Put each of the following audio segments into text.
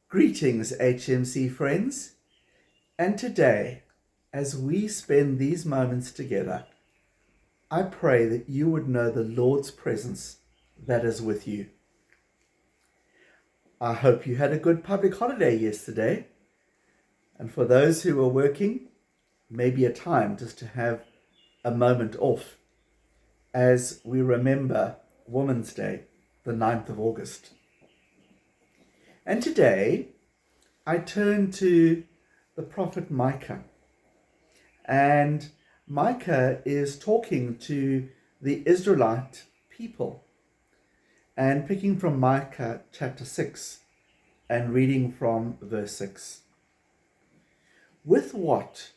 Greetings, HMC friends, and today, as we spend these moments together, I pray that you would know the Lord's presence that is with you. I hope you had a good public holiday yesterday, and for those who were working, maybe a time just to have a moment off as we remember Women's Day, the 9th of August. And today, I turn to the prophet Micah. And Micah is talking to the Israelite people and picking from Micah chapter 6 and reading from verse 6. With what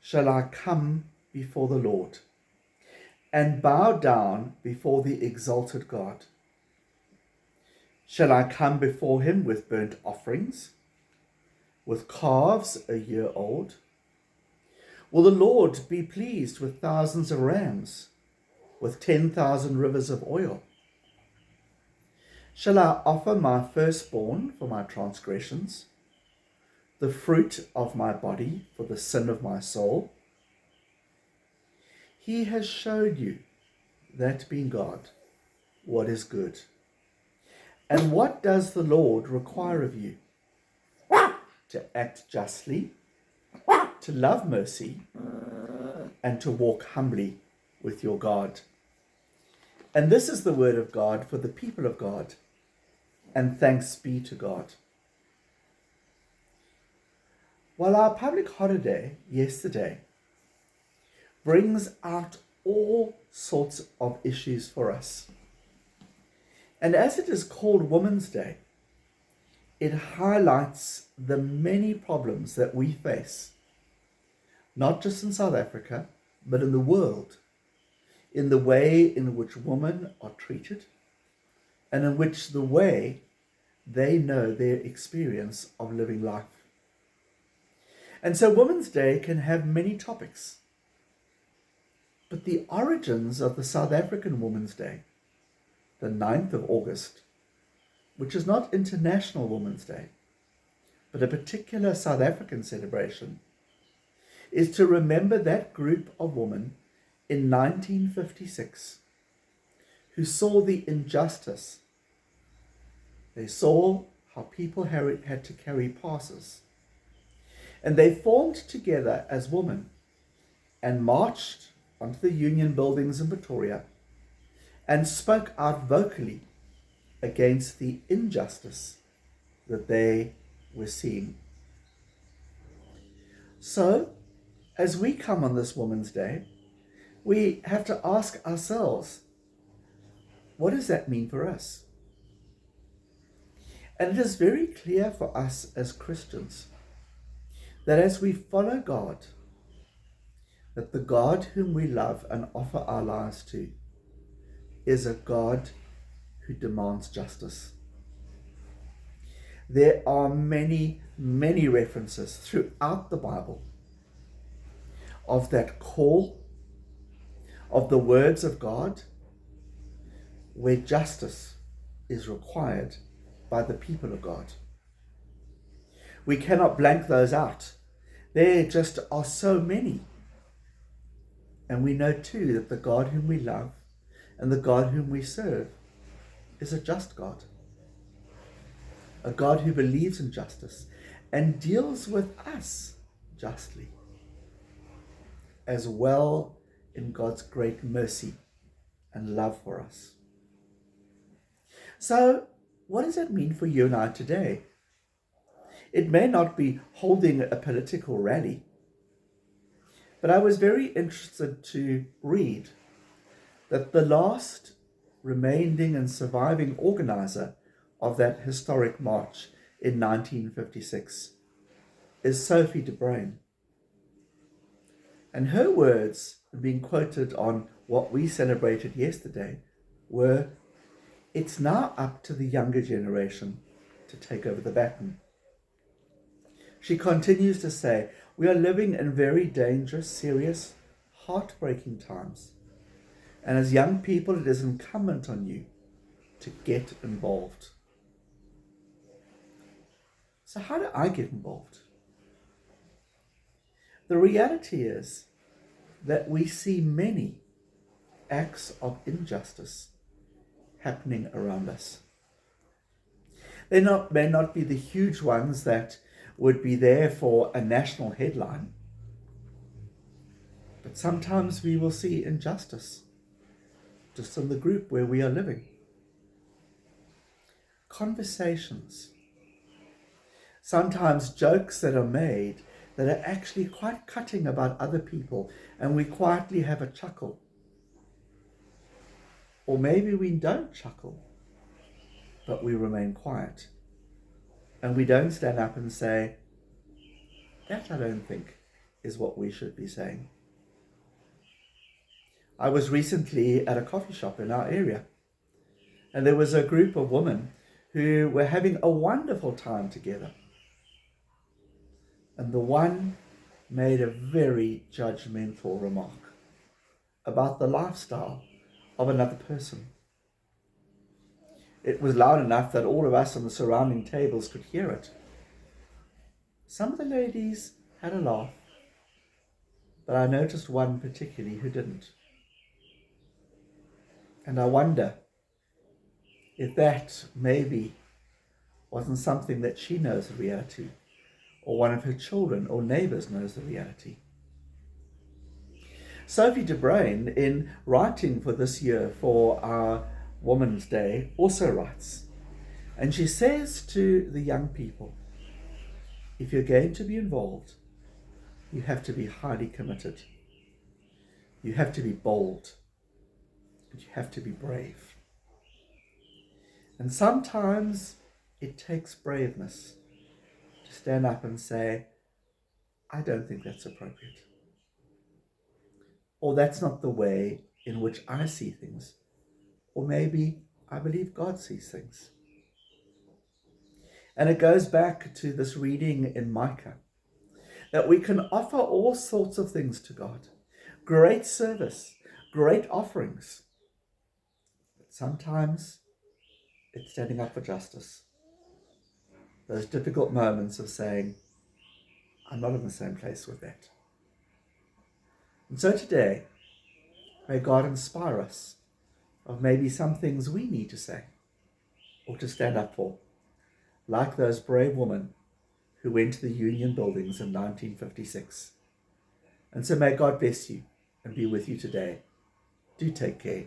shall I come before the Lord and bow down before the exalted God? Shall I come before him with burnt offerings, with calves a year old? Will the Lord be pleased with thousands of rams, with 10,000 rivers of oil? Shall I offer my firstborn for my transgressions, the fruit of my body for the sin of my soul? He has showed you, that being God, what is good. And what does the Lord require of you? To act justly, to love mercy, and to walk humbly with your God. And this is the word of God for the people of God, and thanks be to God. While our public holiday yesterday brings out all sorts of issues for us, and as it is called Women's Day, it highlights the many problems that we face, not just in South Africa, but in the world, in the way in which women are treated, and in which the way they know their experience of living life. And so Women's Day can have many topics, but the origins of the South African Women's Day, the 9th of August, which is not International Women's Day, but a particular South African celebration, is to remember that group of women in 1956 who saw the injustice. They saw how people had to carry passes, and they formed together as women and marched onto the Union buildings in Pretoria and spoke out vocally against the injustice that they were seeing. So, as we come on this Women's Day, we have to ask ourselves, what does that mean for us? And it is very clear for us as Christians that as we follow God, that the God whom we love and offer our lives to is a God who demands justice. There are many, many references throughout the Bible of that call, of the words of God, where justice is required by the people of God. We cannot blank those out. There just are so many. And we know too that the God whom we love and the God whom we serve is a just God. A God who believes in justice and deals with us justly, as well in God's great mercy and love for us. So, what does that mean for you and I today? It may not be holding a political rally, but I was very interested to read that the last remaining and surviving organizer of that historic march in 1956 is Sophie de Bruyn. And her words, being quoted on what we celebrated yesterday, were, "It's now up to the younger generation to take over the baton." She continues to say, "We are living in very dangerous, serious, heartbreaking times. And as young people, it is incumbent on you to get involved." So how do I get involved? The reality is that we see many acts of injustice happening around us. They may not be the huge ones that would be there for a national headline, but sometimes we will see injustice just in the group where we are living. Conversations, sometimes jokes that are made that are actually quite cutting about other people, and we quietly have a chuckle. Or maybe we don't chuckle, but we remain quiet. And we don't stand up and say, that I don't think is what we should be saying. I was recently at a coffee shop in our area, and there was a group of women who were having a wonderful time together. And the one made a very judgmental remark about the lifestyle of another person. It was loud enough that all of us on the surrounding tables could hear it. Some of the ladies had a laugh, but I noticed one particularly who didn't. And I wonder if that maybe wasn't something that she knows the reality, or one of her children or neighbours knows the reality. Sophie de Bruyn, in writing for this year for our Women's Day, also writes, and she says to the young people, if you're going to be involved, you have to be highly committed. You have to be bold. And you have to be brave. And sometimes it takes braveness to stand up and say, I don't think that's appropriate. Or that's not the way in which I see things. Or maybe I believe God sees things. And it goes back to this reading in Micah, that we can offer all sorts of things to God. Great service, great offerings. But sometimes it's standing up for justice. Those difficult moments of saying, I'm not in the same place with that. And so today, may God inspire us of maybe some things we need to say or to stand up for, like those brave women who went to the Union buildings in 1956. And so may God bless you and be with you today. Do take care.